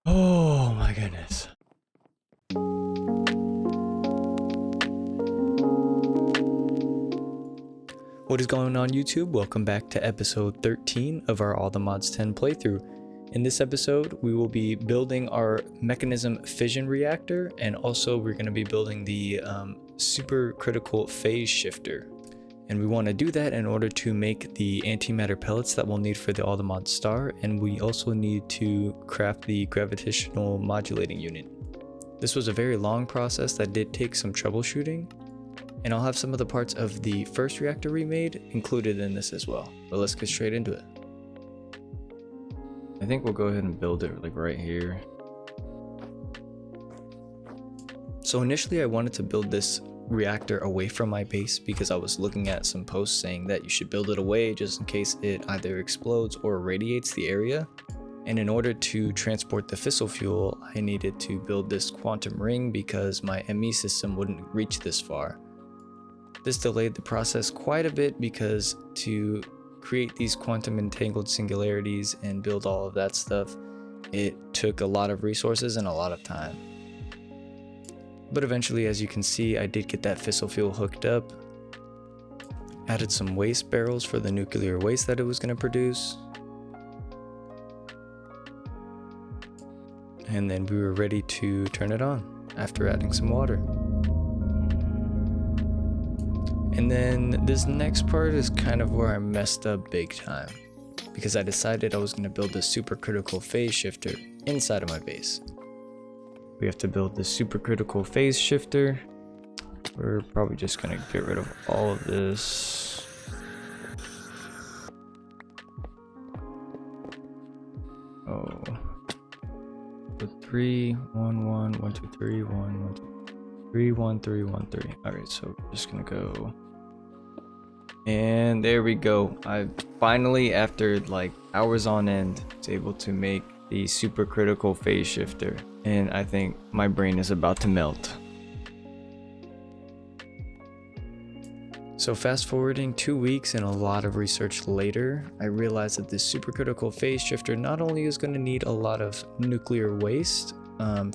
Oh my goodness. What is going on, YouTube? Welcome back to episode 13 of our AlltheMods10 playthrough. In this episode, we will be building our Mekanism fission reactor, and also we're going to be building the supercritical phase shifter. And we want to do that in order to make the antimatter pellets that we'll need for the AlltheMods star, and we also need to craft the gravitational modulating unit. This was a very long process that did take some troubleshooting, and I'll have some of the parts of the first reactor we made included in this as well. But let's get straight into it. I think we'll go ahead and build it like right here. So initially I wanted to build this reactor away from my base because I was looking at some posts saying that you should build it away just in case it either explodes or irradiates the area. And in order to transport the fissile fuel, I needed to build this quantum ring because my ME system wouldn't reach this far. This delayed the process quite a bit because to create these quantum entangled singularities and build all of that stuff, it took a lot of resources and a lot of time. But eventually, as you can see, I did get that fissile fuel hooked up, added some waste barrels for the nuclear waste that it was going to produce, and then we were ready to turn it on after adding some water. And then this next part is kind of where I messed up big time, because I decided I was going to build a supercritical phase shifter inside of my base. We have to build the supercritical phase shifter. We're probably just going to get rid of all of this. Oh. So 3, 1, 1, 1, 2, 3, 1, 1, 2, 3, 1, 3, 1, 3. Alright, so we're just going to go. And there we go. I finally, after like hours on end, was able to make the supercritical phase shifter. And I think my brain is about to melt. So fast forwarding 2 weeks and a lot of research later, I realized that this supercritical phase shifter not only is going to need a lot of nuclear waste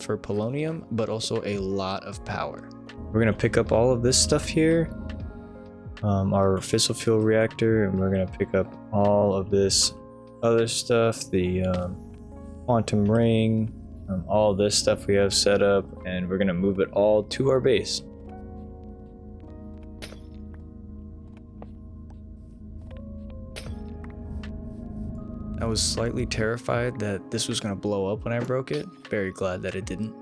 for polonium, but also a lot of power. We're going to pick up all of this stuff here, our fissile fuel reactor, and we're going to pick up all of this other stuff, the quantum ring, all this stuff we have set up, and we're going to move it all to our base. I was slightly terrified that this was going to blow up when I broke it. Very glad that it didn't.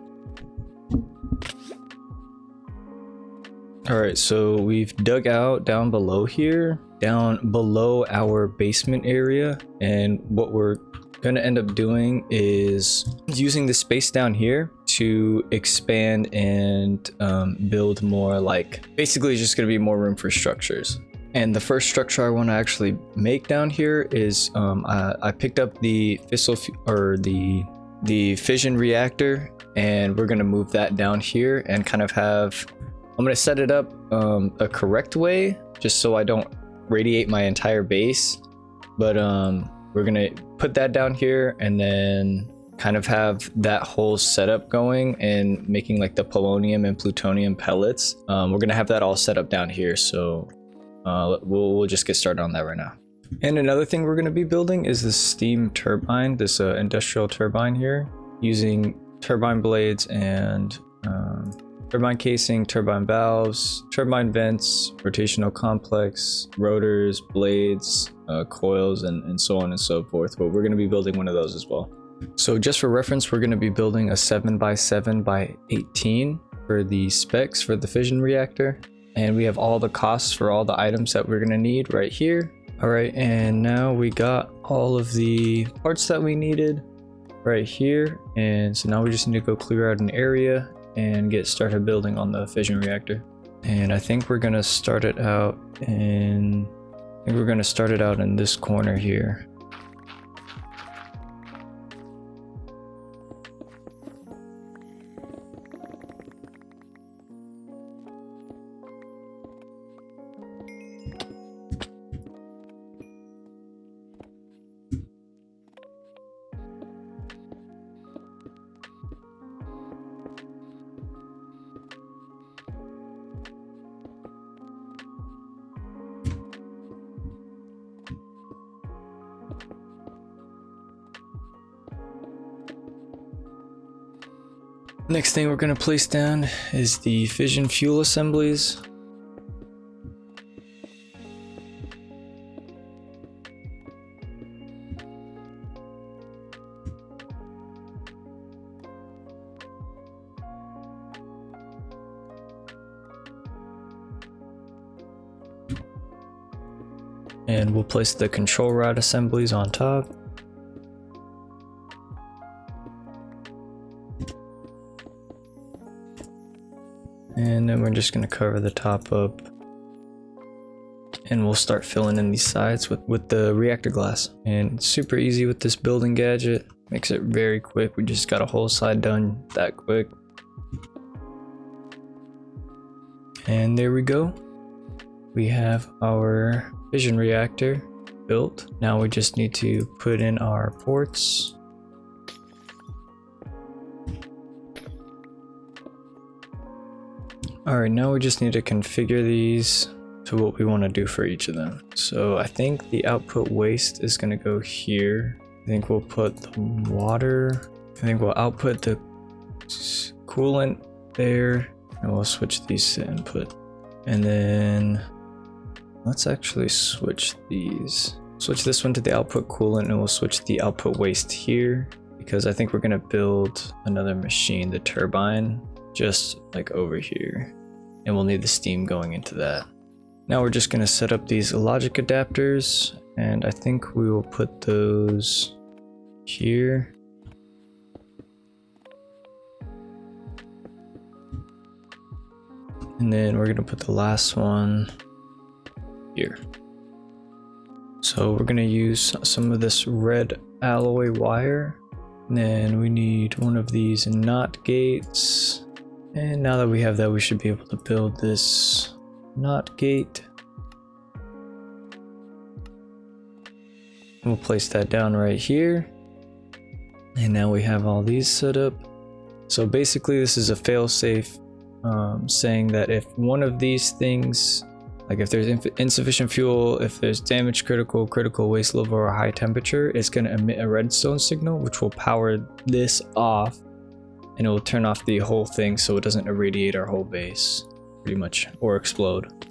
Alright, so we've dug out down below here, down below our basement area, and what we're going to end up doing is using the space down here to expand and build more, like basically just going to be more room for structures. And the first structure I want to actually make down here is I picked up the the fission reactor, and we're going to move that down here and kind of have, I'm going to set it up a correct way just so I don't radiate my entire base, but we're going to put that down here and then kind of have that whole setup going and making like the polonium and plutonium pellets. We're going to have that all set up down here, so we'll just get started on that right now. And another thing we're going to be building is this steam turbine, this industrial turbine here, using turbine blades and turbine casing, turbine valves, turbine vents, rotational complex, rotors, blades, coils, and so on and so forth. But we're going to be building one of those as well. So just for reference, we're going to be building a 7x7x18 for the specs for the fission reactor. And we have all the costs for all the items that we're going to need right here. All right, and now we got all of the parts that we needed right here. And so now we just need to go clear out an area and get started building on the fission reactor. And I think we're going to start it out in this corner here. Next thing we're going to place down is the fission fuel assemblies. And we'll place the control rod assemblies on top. And then we're just going to cover the top up. And we'll start filling in these sides with the reactor glass. And it's super easy with this building gadget. Makes it very quick. We just got a whole side done that quick. And there we go. We have our fission reactor built. Now we just need to put in our ports. Alright, now we just need to configure these to what we want to do for each of them. So I think the output waste is going to go here. I think we'll put the water. I think we'll output the coolant there. And we'll switch these to input. And then let's actually switch these. Switch this one to the output coolant and we'll switch the output waste here because I think we're gonna build another machine, the turbine, just like over here. And we'll need the steam going into that. Now we're just gonna set up these logic adapters and I think we will put those here. And then we're gonna put the last one here. So we're gonna use some of this red alloy wire. And then we need one of these NOT gates. And now that we have that, we should be able to build this NOT gate. We'll place that down right here. And now we have all these set up. So basically this is a fail-safe saying that if one of these things, like if there's insufficient fuel, if there's damage critical, critical waste level, or high temperature, it's going to emit a redstone signal, which will power this off, and it will turn off the whole thing so it doesn't irradiate our whole base, pretty much, or explode.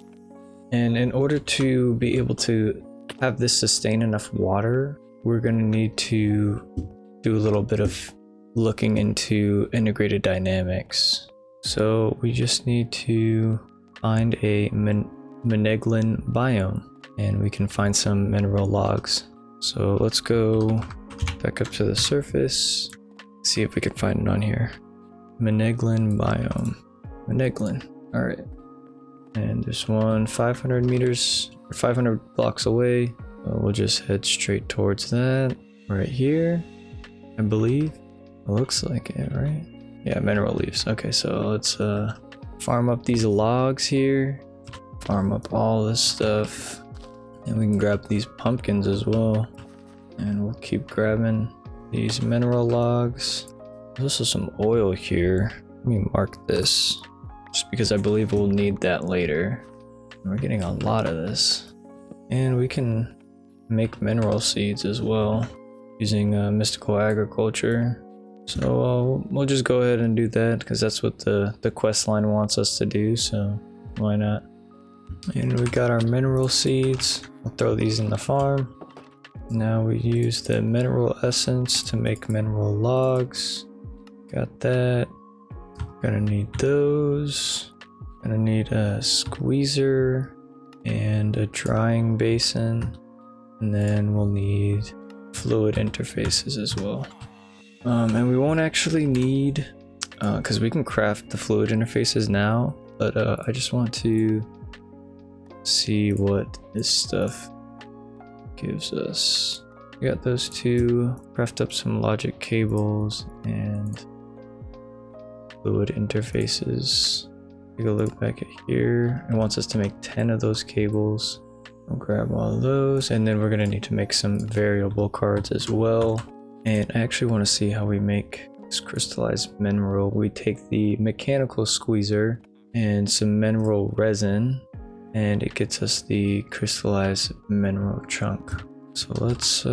And in order to be able to have this sustain enough water, we're going to need to do a little bit of looking into integrated dynamics. So we just need to find a Mekanism biome and we can find some mineral logs. So let's go back up to the surface, see if we can find it on here. Mekanism biome. Mekanism. Alright. And there's one 500 meters or 500 blocks away. So we'll just head straight towards that right here, I believe. It looks like it, right? Yeah, mineral leaves. Okay, so let's farm up these logs here. Farm up all this stuff. And we can grab these pumpkins as well. And we'll keep grabbing these mineral logs. There's also some oil here. Let me mark this, just because I believe we'll need that later. And we're getting a lot of this. And we can make mineral seeds as well using mystical agriculture. So we'll just go ahead and do that because that's what the quest line wants us to do, so why not? And we got our mineral seeds. We'll throw these in the farm. Now we use the mineral essence to make mineral logs. Got that. Gonna need those. Gonna need a squeezer and a drying basin. And then we'll need fluid interfaces as well. And we won't actually need, because we can craft the fluid interfaces now, but I just want to see what this stuff gives us. We got those two, craft up some logic cables and fluid interfaces. Take a look back at here. It wants us to make 10 of those cables. I'll grab all of those, and then we're gonna need to make some variable cards as well. And I actually want to see how we make this crystallized mineral. We take the mechanical squeezer and some mineral resin, and it gets us the crystallized mineral chunk. So let's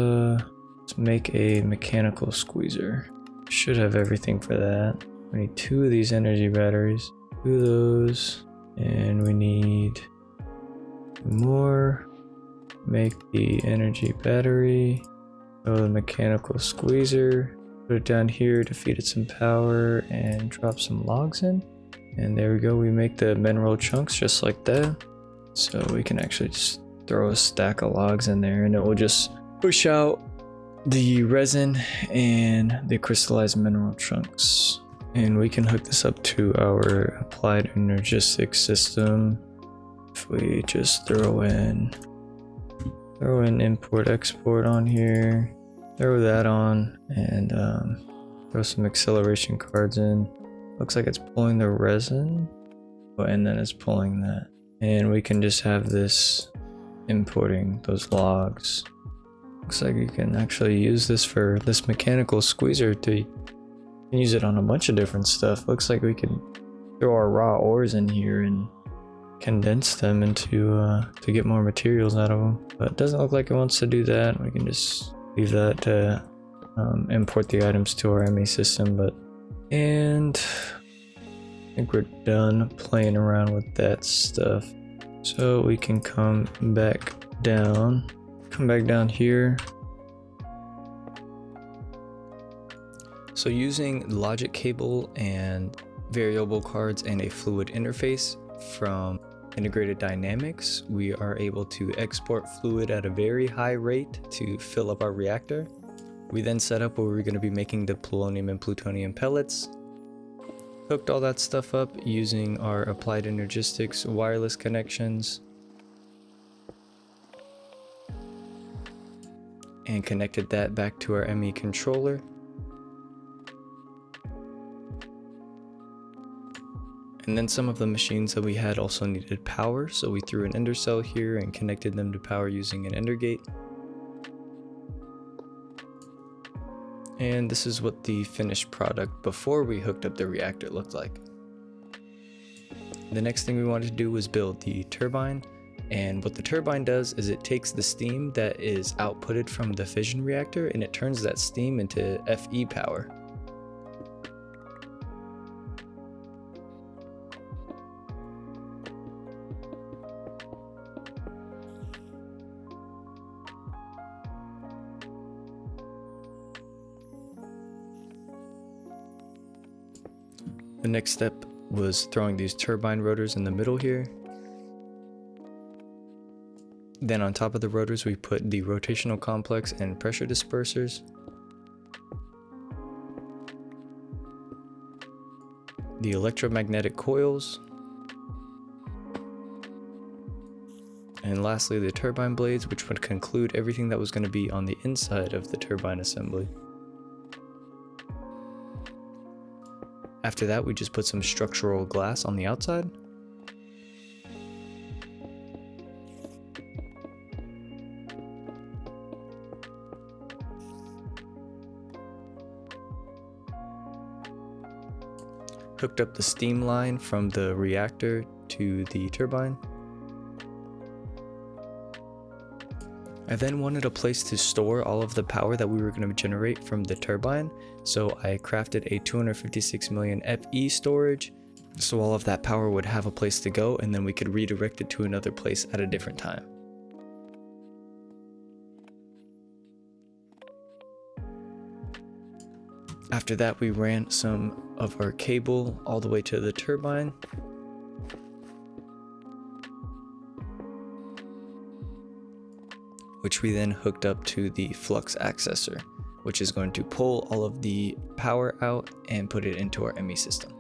make a mechanical squeezer. Should have everything for that. We need 2 of these energy batteries. 2 of those. And we need more. Make the energy battery. Oh, the mechanical squeezer. Put it down here to feed it some power and drop some logs in. And there we go. We make the mineral chunks just like that. So we can actually just throw a stack of logs in there and it will just push out the resin and the crystallized mineral chunks. And we can hook this up to our applied energistic system. If we just throw in import export on here, throw that on, and throw some acceleration cards in. Looks like it's pulling the resin, and then it's pulling that. And we can just have this importing those logs. Looks like you can actually use this for this mechanical squeezer to use it on a bunch of different stuff. Looks like we can throw our raw ores in here and condense them into to get more materials out of them, but it doesn't look like it wants to do that. We can just leave that to import the items to our ME system. And I think we're done playing around with that stuff, so we can come back down here. So using logic cable and variable cards and a fluid interface from Integrated Dynamics, we are able to export fluid at a very high rate to fill up our reactor. We then set up where we're going to be making the polonium and plutonium pellets. Hooked all that stuff up using our applied energistics wireless connections. And connected that back to our ME controller. And then some of the machines that we had also needed power, so we threw an ender cell here and connected them to power using an ender gate. And this is what the finished product before we hooked up the reactor looked like. The next thing we wanted to do was build the turbine, and what the turbine does is it takes the steam that is outputted from the fission reactor and it turns that steam into FE power. The next step was throwing these turbine rotors in the middle here. Then on top of the rotors we put the rotational complex and pressure dispersers. The electromagnetic coils. And lastly the turbine blades, which would conclude everything that was going to be on the inside of the turbine assembly. After that, we just put some structural glass on the outside. Hooked up the steam line from the reactor to the turbine. I then wanted a place to store all of the power that we were going to generate from the turbine, so I crafted a 256 million FE storage, so all of that power would have a place to go and then we could redirect it to another place at a different time. After that we ran some of our cable all the way to the turbine. Which we then hooked up to the flux accessor, which is going to pull all of the power out and put it into our ME system.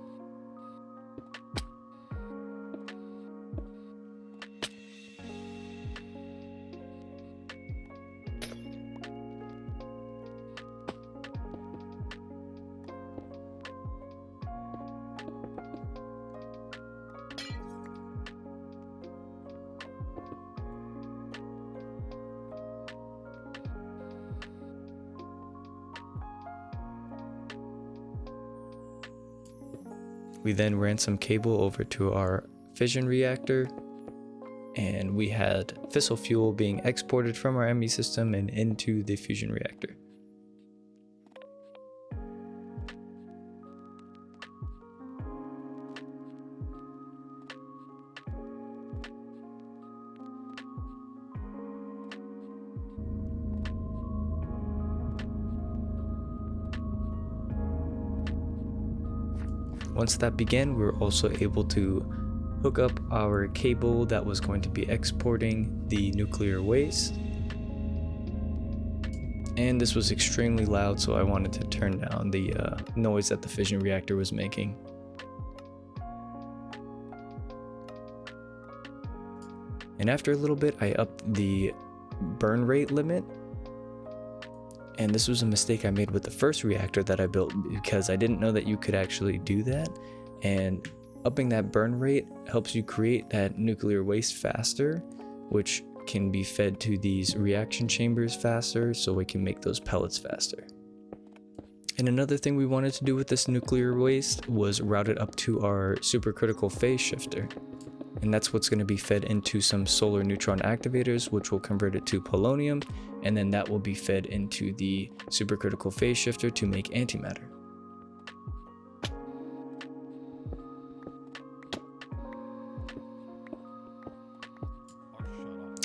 We then ran some cable over to our fission reactor, and we had fissile fuel being exported from our ME system and into the fusion reactor. Once that began, we were also able to hook up our cable that was going to be exporting the nuclear waste. And this was extremely loud, so I wanted to turn down the noise that the fission reactor was making. And after a little bit, I upped the burn rate limit. And this was a mistake I made with the first reactor that I built, because I didn't know that you could actually do that. And upping that burn rate helps you create that nuclear waste faster, which can be fed to these reaction chambers faster, so we can make those pellets faster. And another thing we wanted to do with this nuclear waste was route it up to our supercritical phase shifter. And that's what's going to be fed into some solar neutron activators, which will convert it to polonium, and then that will be fed into the supercritical phase shifter to make antimatter.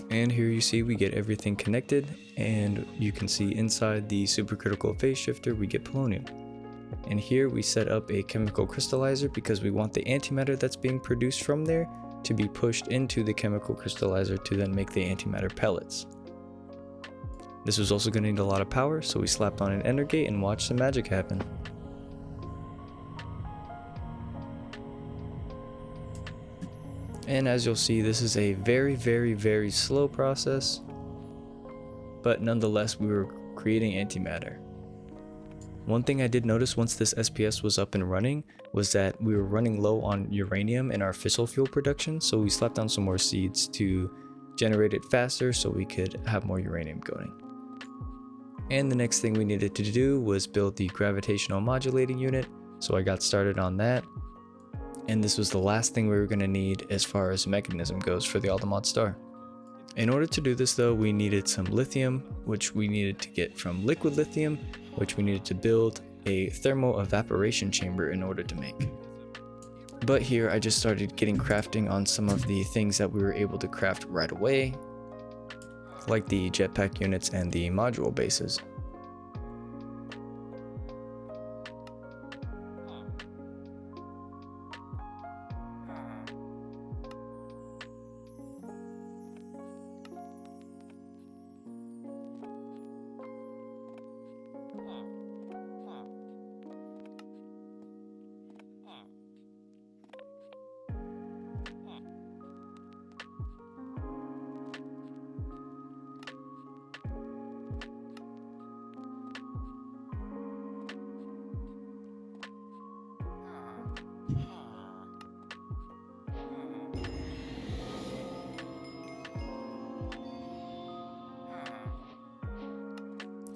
And here you see we get everything connected, and you can see inside the supercritical phase shifter we get polonium. And here we set up a chemical crystallizer because we want the antimatter that's being produced from there to be pushed into the chemical crystallizer to then make the antimatter pellets. This was also going to need a lot of power, so we slapped on an ender gate and watched some magic happen. And as you'll see, this is a very slow process, but nonetheless we were creating antimatter. One thing I did notice once this SPS was up and running was that we were running low on uranium in our fissile fuel production, so we slapped down some more seeds to generate it faster so we could have more uranium going. And the next thing we needed to do was build the gravitational modulating unit, so I got started on that. And this was the last thing we were going to need as far as Mekanism goes for the AlltheMods10. In order to do this though, we needed some lithium, which we needed to get from liquid lithium, which we needed to build a thermal evaporation chamber in order to make. But here I just started getting crafting on some of the things that we were able to craft right away, like the jetpack units and the module bases.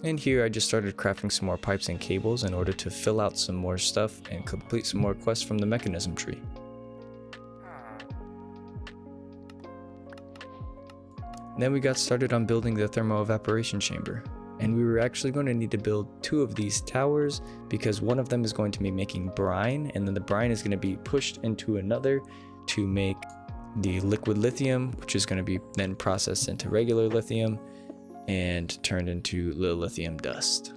And here I just started crafting some more pipes and cables in order to fill out some more stuff and complete some more quests from the Mekanism tree. Then we got started on building the thermal evaporation chamber. And we were actually going to need to build 2 of these towers because one of them is going to be making brine, and then the brine is going to be pushed into another to make the liquid lithium, which is going to be then processed into regular lithium and turned into lithium dust.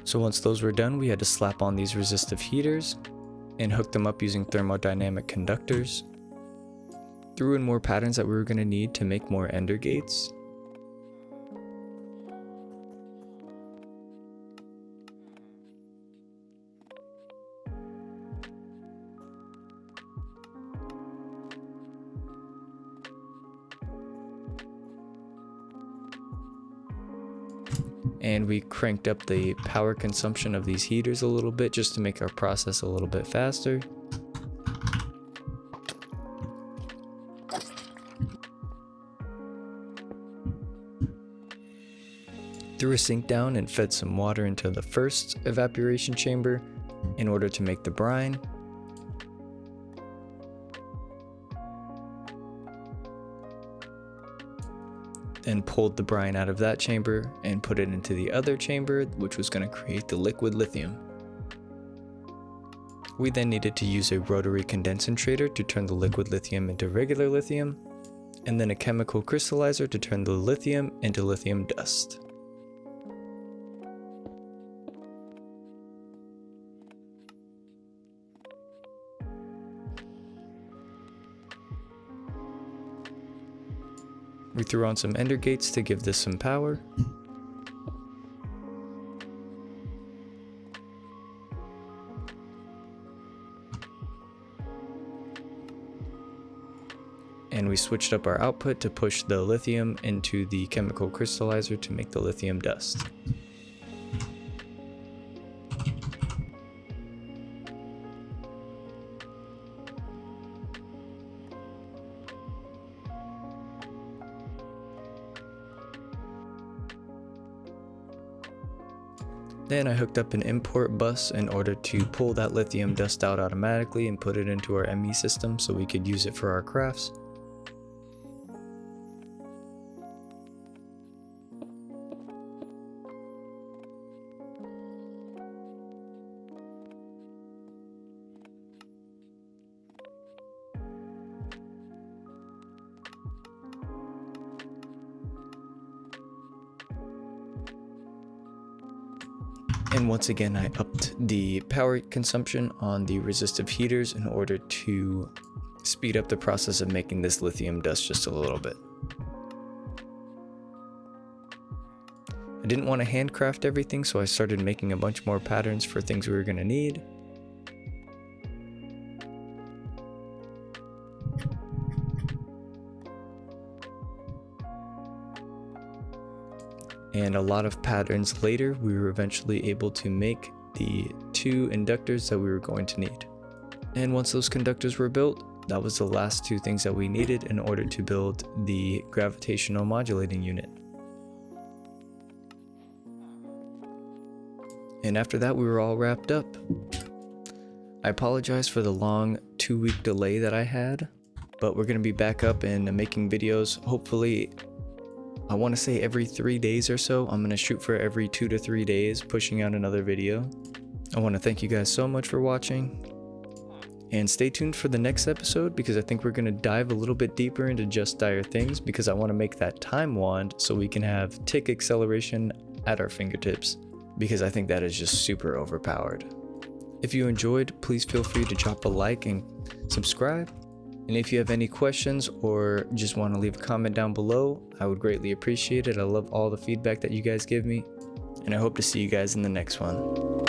So once those were done, we had to slap on these resistive heaters and hook them up using thermodynamic conductors. Threw in more patterns that we were going to need to make more ender gates. and we cranked up the power consumption of these heaters a little bit just to make our process a little bit faster. Threw a sink down and fed some water into the first evaporation chamber in order to make the brine. Then pulled the brine out of that chamber and put it into the other chamber, which was going to create the liquid lithium. We then needed to use a rotary condensator to turn the liquid lithium into regular lithium, and then a chemical crystallizer to turn the lithium into lithium dust. We threw on some ender gates to give this some power. And we switched up our output to push the lithium into the chemical crystallizer to make the lithium dust. Then I hooked up an import bus in order to pull that lithium dust out automatically and put it into our ME system so we could use it for our crafts. And once again, I upped the power consumption on the resistive heaters in order to speed up the process of making this lithium dust just a little bit. I didn't want to handcraft everything, so I started making a bunch more patterns for things we were going to need. And a lot of patterns later, we were eventually able to make the 2 inductors that we were going to need. And once those conductors were built, that was the last 2 things that we needed in order to build the gravitational modulating unit. And after that, we were all wrapped up. I apologize for the long 2-week delay that I had, but we're going to be back up and making videos, hopefully I want to say every 3 days or so. I'm going to shoot for every 2 to 3 days, pushing out another video. I want to thank you guys so much for watching. And stay tuned for the next episode, because I think we're going to dive a little bit deeper into Just Dire Things, because I want to make that time wand so we can have tick acceleration at our fingertips, because I think that is just super overpowered. If you enjoyed, please feel free to drop a like and subscribe. And if you have any questions or just want to leave a comment down below, I would greatly appreciate it. I love all the feedback that you guys give me, and I hope to see you guys in the next one.